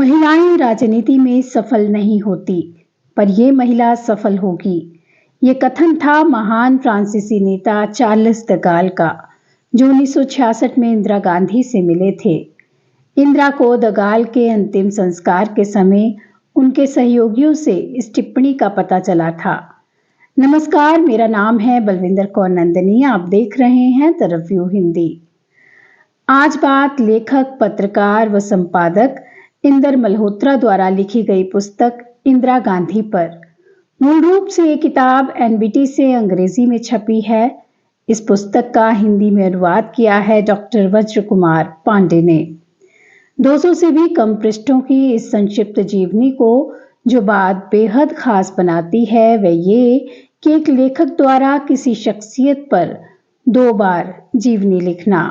महिलाएं राजनीति में सफल नहीं होती, पर यह महिला सफल होगी। ये कथन था महान फ्रांसीसी नेता चार्ल्स द गाल का, जो 1966 में इंदिरा गांधी से मिले थे। इंदिरा को द गाल के अंतिम संस्कार के समय उनके सहयोगियों से इस टिप्पणी का पता चला था। नमस्कार, मेरा नाम है बलविंदर कौर नंदनी। आप देख रहे हैं द रिव्यू हिंदी। आज बात लेखक, पत्रकार व संपादक इंदर मल्होत्रा द्वारा लिखी गई पुस्तक इंदिरा गांधी पर। मूल रूप से ये किताब एनबीटी से अंग्रेजी में छपी है। इस पुस्तक का हिंदी में अनुवाद किया है डॉक्टर वज्र कुमार पांडे ने। 200 से भी कम पृष्ठों की इस संक्षिप्त जीवनी को जो बात बेहद खास बनाती है वह ये कि एक लेखक द्वारा किसी शख्सियत पर 2 बार जीवनी लिखना।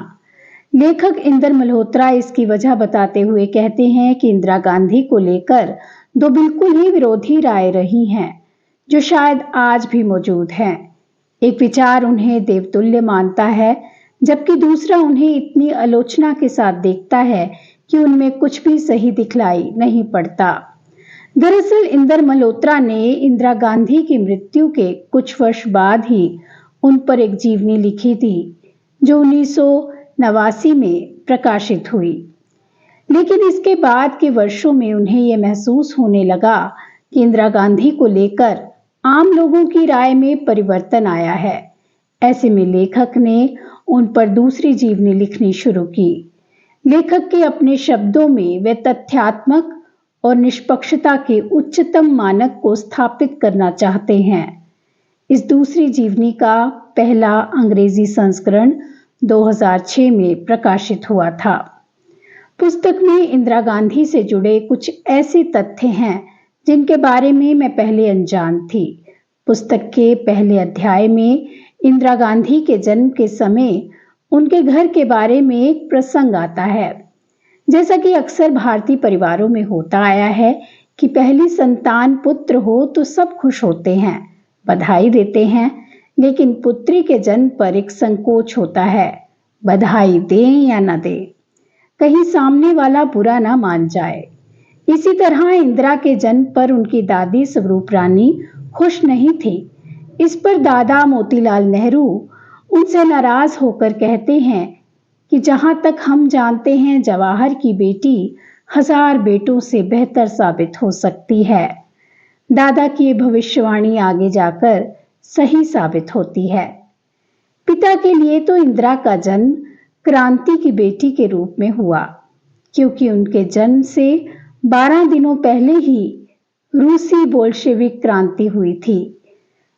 लेखक इंदर मल्होत्रा इसकी वजह बताते हुए कहते हैं कि इंदिरा गांधी को लेकर 2 बिल्कुल ही विरोधी राय रही हैं, जो शायद आज भी मौजूद हैं। एक विचार उन्हें देवतुल्य मानता है, जबकि दूसरा उन्हें इतनी आलोचना के साथ देखता है कि उनमें कुछ भी सही दिखलाई नहीं पड़ता। दरअसल इंदर मल्होत्रा ने इंदिरा गांधी की मृत्यु के कुछ वर्ष बाद ही उन पर एक जीवनी लिखी थी, जो 1989 में प्रकाशित हुई। लेकिन इसके बाद के वर्षों में उन्हें यह महसूस होने लगा कि इंदिरा गांधी को लेकर आम लोगों की राय में परिवर्तन आया है। ऐसे में लेखक ने उन पर दूसरी जीवनी लिखनी शुरू की। लेखक के अपने शब्दों में वे तथ्यात्मक और निष्पक्षता के उच्चतम मानक को स्थापित करना चाहते हैं। इस दूसरी जीवनी का पहला अंग्रेजी संस्करण 2006 में प्रकाशित हुआ था। पुस्तक में इंदिरा गांधी से जुड़े कुछ ऐसे तथ्य हैं जिनके बारे में मैं पहले अनजान थी। पुस्तक के पहले अध्याय में इंदिरा गांधी के जन्म के समय उनके घर के बारे में एक प्रसंग आता है। जैसा कि अक्सर भारतीय परिवारों में होता आया है कि पहली संतान पुत्र हो तो सब खुश होते हैं, बधाई देते हैं, लेकिन पुत्री के जन्म पर एक संकोच होता है, बधाई दें या न दें, कहीं सामने वाला बुरा ना मान जाए। इसी तरह इंदिरा के जन्म पर उनकी दादी स्वरूप रानी खुश नहीं थी। इस पर दादा मोतीलाल नेहरू उनसे नाराज होकर कहते हैं कि जहां तक हम जानते हैं जवाहर की बेटी 1000 बेटों से बेहतर साबित हो सकती है। दादा की ये भविष्यवाणी आगे जाकर सही साबित होती है। पिता के लिए तो इंदिरा का जन्म क्रांति की बेटी के रूप में हुआ, क्योंकि उनके जन्म से 12 दिनों पहले ही रूसी बोल्शेविक क्रांति हुई थी।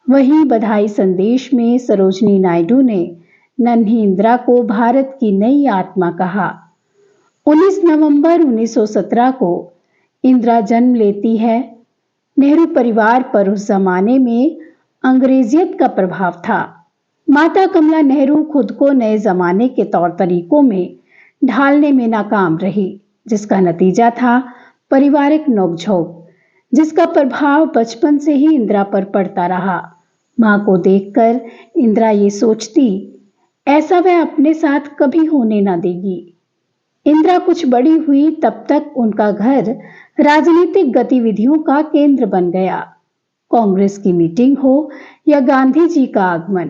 वहीं बधाई संदेश में सरोजनी नायडू ने नन्ही इंदिरा को भारत की नई आत्मा कहा। 19 नवंबर 1917 को इंदिरा जन्म लेती है। नेहरू परिवार पर उस जमाने में अंग्रेजियत का प्रभाव था। माता कमला नेहरू खुद को नए जमाने के तौर तरीकों में ढालने में नाकाम रही, जिसका नतीजा था पारिवारिक नोकझोंक, जिसका प्रभाव बचपन से ही इंदिरा पर पड़ता रहा। मां को देखकर इंदिरा ये सोचती, ऐसा वह अपने साथ कभी होने ना देगी। इंदिरा कुछ बड़ी हुई तब तक उनका घर राजनीतिक गतिविधियों का केंद्र बन गया। कांग्रेस की मीटिंग हो या गांधी जी का आगमन,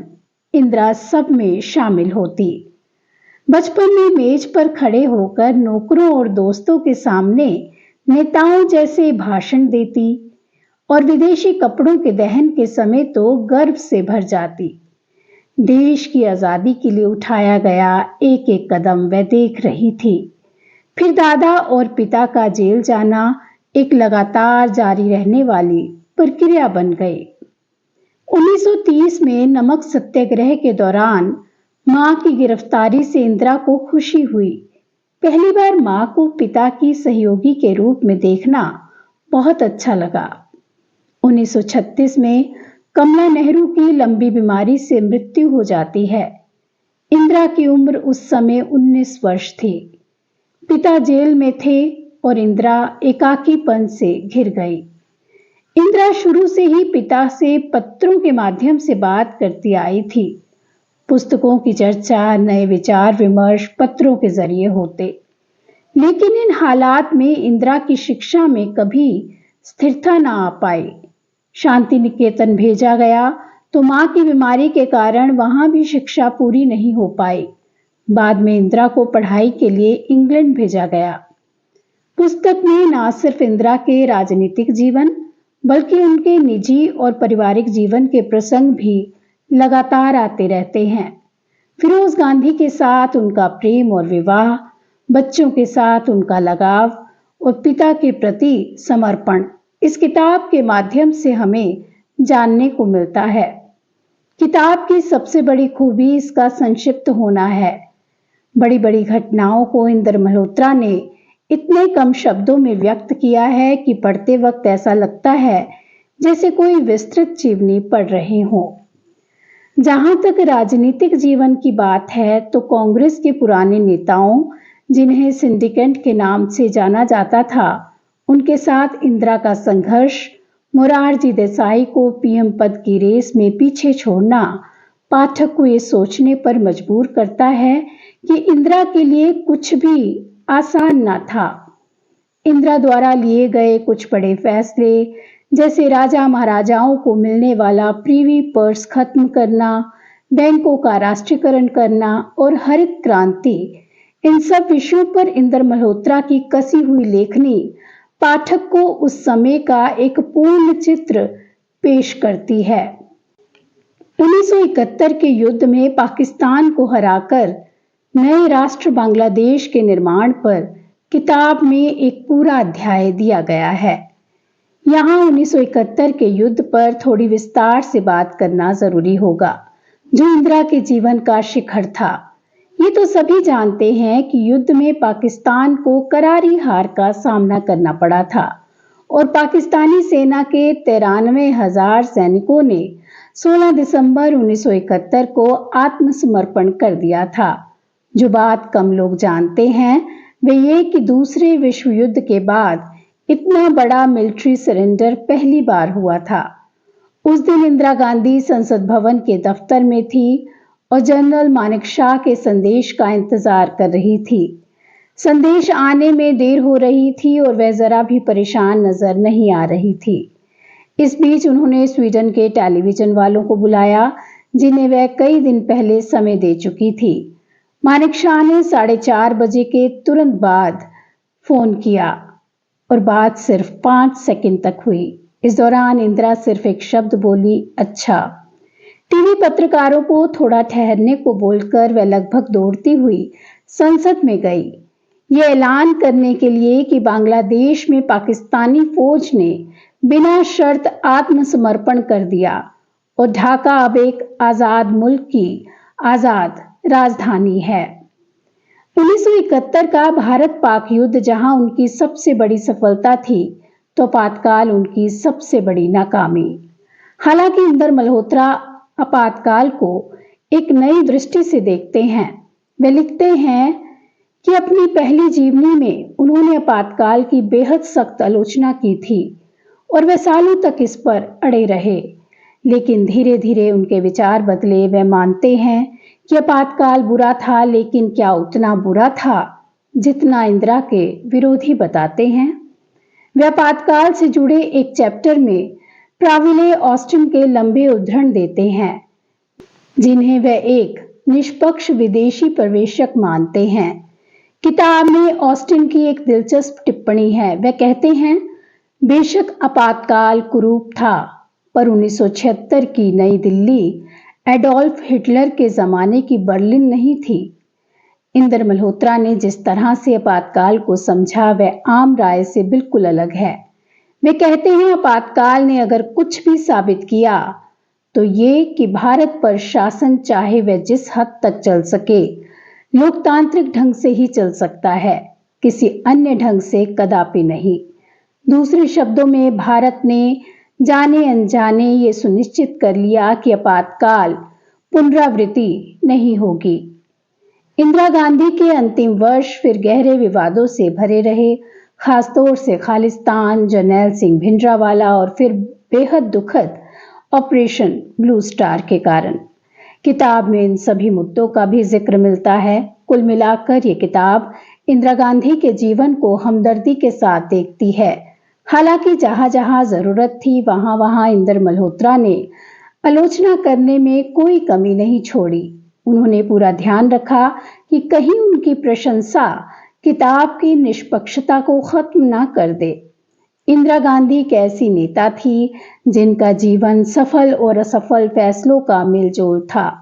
इंदिरा सब में शामिल होती। बचपन में मेज पर खड़े होकर नौकरों और दोस्तों के सामने नेताओं जैसे भाषण देती और विदेशी कपड़ों के दहन के समय तो गर्व से भर जाती। देश की आजादी के लिए उठाया गया एक एक कदम वह देख रही थी। फिर दादा और पिता का जेल जाना एक लगातार जारी रहने वाली प्रक्रिया बन गई। 1930 में नमक सत्याग्रह के दौरान मां की गिरफ्तारी से इंदिरा को खुशी हुई। पहली बार मां को पिता की सहयोगी के रूप में देखना बहुत अच्छा लगा। 1936 में कमला नेहरू की लंबी बीमारी से मृत्यु हो जाती है। इंदिरा की उम्र उस समय 19 वर्ष थी। पिता जेल में थे और इंदिरा एकाकीपन से घिर गई। इंदिरा शुरू से ही पिता से पत्रों के माध्यम से बात करती आई थी। पुस्तकों की चर्चा, नए विचार विमर्श पत्रों के जरिए होते। लेकिन इन हालात में इंदिरा की शिक्षा में कभी स्थिरता न आ पाई। शांति निकेतन भेजा गया तो मां की बीमारी के कारण वहां भी शिक्षा पूरी नहीं हो पाई। बाद में इंदिरा को पढ़ाई के लिए इंग्लैंड भेजा गया। पुस्तक में न सिर्फ इंदिरा के राजनीतिक जीवन बल्कि उनके निजी और पारिवारिक जीवन के प्रसंग भी लगातार आते रहते हैं। फिरोज गांधी के साथ उनका प्रेम और विवाह, बच्चों के साथ उनका लगाव और पिता के प्रति समर्पण इस किताब के माध्यम से हमें जानने को मिलता है। किताब की सबसे बड़ी खूबी इसका संक्षिप्त होना है। बड़ी बड़ी घटनाओं को इंदर मल्होत्रा ने इतने कम शब्दों में व्यक्त किया है कि पढ़ते वक्त ऐसा लगता है जैसे कोई विस्तृत जीवनी पढ़ रहे हो। जहां तक राजनीतिक जीवन की बात है तो कांग्रेस के पुराने नेताओं, जिन्हें सिंडिकेट के नाम से जाना जाता था, उनके साथ इंदिरा का संघर्ष, मोरारजी देसाई को पीएम पद की रेस में पीछे छोड़ना पाठक को ये सोचने पर मजबूर करता है कि इंदिरा के लिए कुछ भी आसान न था। इंदिरा द्वारा लिए गए कुछ बड़े फैसले, जैसे राजा महाराजाओं को मिलने वाला प्रीवी पर्स खत्म करना, बैंकों का राष्ट्रीयकरण करना और हरित क्रांति, इन सब विषयों पर इंदर मल्होत्रा की कसी हुई लेखनी पाठक को उस समय का एक पूर्ण चित्र पेश करती है। 1971 के युद्ध में पाकिस्तान को हराकर नए राष्ट्र बांग्लादेश के निर्माण पर किताब में एक पूरा अध्याय दिया गया है। यहाँ 1971 के युद्ध पर थोड़ी विस्तार से बात करना जरूरी होगा, जो इंदिरा के जीवन का शिखर था। ये तो सभी जानते हैं कि युद्ध में पाकिस्तान को करारी हार का सामना करना पड़ा था और पाकिस्तानी सेना के 93,000 सैनिकों ने 16 दिसंबर 1971 को आत्मसमर्पण कर दिया था। जो बात कम लोग जानते हैं वे ये कि दूसरे विश्व युद्ध के बाद इतना बड़ा मिलिट्री सरेंडर पहली बार हुआ था। उस दिन इंदिरा गांधी संसद भवन के दफ्तर में थी और जनरल मानेकशॉ के संदेश का इंतजार कर रही थी। संदेश आने में देर हो रही थी और वह जरा भी परेशान नजर नहीं आ रही थी। इस बीच उन्होंने स्वीडन के टेलीविजन वालों को बुलाया, जिन्हें वह कई दिन पहले समय दे चुकी थी। मानेकशॉ ने 4:30 बजे के तुरंत बाद फोन किया और बात सिर्फ 5 सेकंड तक हुई। इस दौरान इंदिरा सिर्फ एक शब्द बोली, अच्छा। टीवी पत्रकारों को थोड़ा ठहरने को बोलकर वह लगभग दौड़ती हुई संसद में गई, ये ऐलान करने के लिए कि बांग्लादेश में पाकिस्तानी फौज ने बिना शर्त आत्मसमर्पण कर दिया और ढाका अब एक आजाद मुल्क की आजाद राजधानी है। 1971 का भारत पाक युद्ध जहां उनकी सबसे बड़ी सफलता थी, तो आपातकाल उनकी सबसे बड़ी नाकामी। हालांकि इंदर मल्होत्रा आपातकाल को एक नई दृष्टि से देखते हैं। वे लिखते हैं कि अपनी पहली जीवनी में उन्होंने आपातकाल की बेहद सख्त आलोचना की थी और वे सालों तक इस पर अड़े रहे, लेकिन धीरे धीरे उनके विचार बदले। वे मानते हैं कि आपातकाल बुरा था, लेकिन क्या उतना बुरा था जितना इंदिरा के विरोधी बताते हैं। वे आपातकाल से जुड़े एक चैप्टर में प्राविले ऑस्टिन के लंबे उद्धरण देते हैं, जिन्हें वे एक निष्पक्ष विदेशी पर्यवेक्षक मानते हैं। किताब में ऑस्टिन की एक दिलचस्प टिप्पणी है। वे कहते हैं, बेशक आपातकाल कुरूप था, पर 1976 की नई दिल्ली एडोल्फ हिटलर के जमाने की बर्लिन नहीं थी। इंदर मल्होत्रा ने जिस तरह से आपातकाल को समझा वह आम राय से बिल्कुल अलग है। वे कहते हैं, आपातकाल ने अगर कुछ भी साबित किया तो ये कि भारत पर शासन चाहे वह जिस हद तक चल सके, लोकतांत्रिक ढंग से ही चल सकता है, किसी अन्य ढंग से कदापि नहीं। दूसरे शब्दों में भारत ने जाने अनजाने ये सुनिश्चित कर लिया कि आपातकाल पुनरावृत्ति नहीं होगी। इंदिरा गांधी के अंतिम वर्ष फिर गहरे विवादों से भरे रहे, खासतौर से खालिस्तान, जर्नैल सिंह भिंडरावाला और फिर बेहद दुखद ऑपरेशन ब्लू स्टार के कारण। किताब में इन सभी मुद्दों का भी जिक्र मिलता है। कुल मिलाकर ये किताब इंदिरा गांधी के जीवन को हमदर्दी के साथ देखती है। हालांकि जहां जहां जरूरत थी वहां वहां इंदर मल्होत्रा ने आलोचना करने में कोई कमी नहीं छोड़ी। उन्होंने पूरा ध्यान रखा कि कहीं उनकी प्रशंसा किताब की निष्पक्षता को खत्म न कर दे। इंदिरा गांधी एक ऐसी नेता थी जिनका जीवन सफल और असफल फैसलों का मेलजोल था।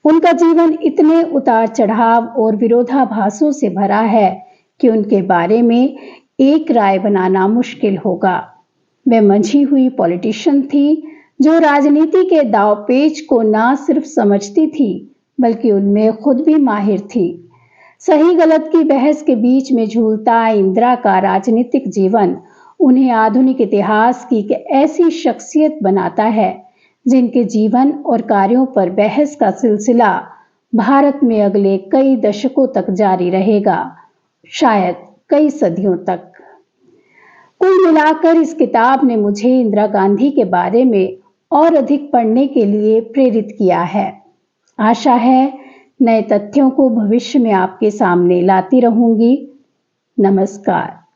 उनका जीवन इतने उतार चढ़ाव और विरोधाभासों से भरा है कि उनके बारे में एक राय बनाना मुश्किल होगा। वह मंझी हुई पॉलिटिशियन थी जो राजनीति के दांवपेच को न सिर्फ समझती थी बल्कि उनमें खुद भी माहिर थी। सही गलत की बहस के बीच में झूलता इंदिरा का राजनीतिक जीवन उन्हें आधुनिक इतिहास की एक ऐसी शख्सियत बनाता है जिनके जीवन और कार्यों पर बहस का सिलसिला भारत में अगले कई दशकों तक जारी रहेगा, शायद कई सदियों तक। कुल मिलाकर इस किताब ने मुझे इंदिरा गांधी के बारे में और अधिक पढ़ने के लिए प्रेरित किया है। आशा है नए तथ्यों को भविष्य में आपके सामने लाती रहूंगी। नमस्कार।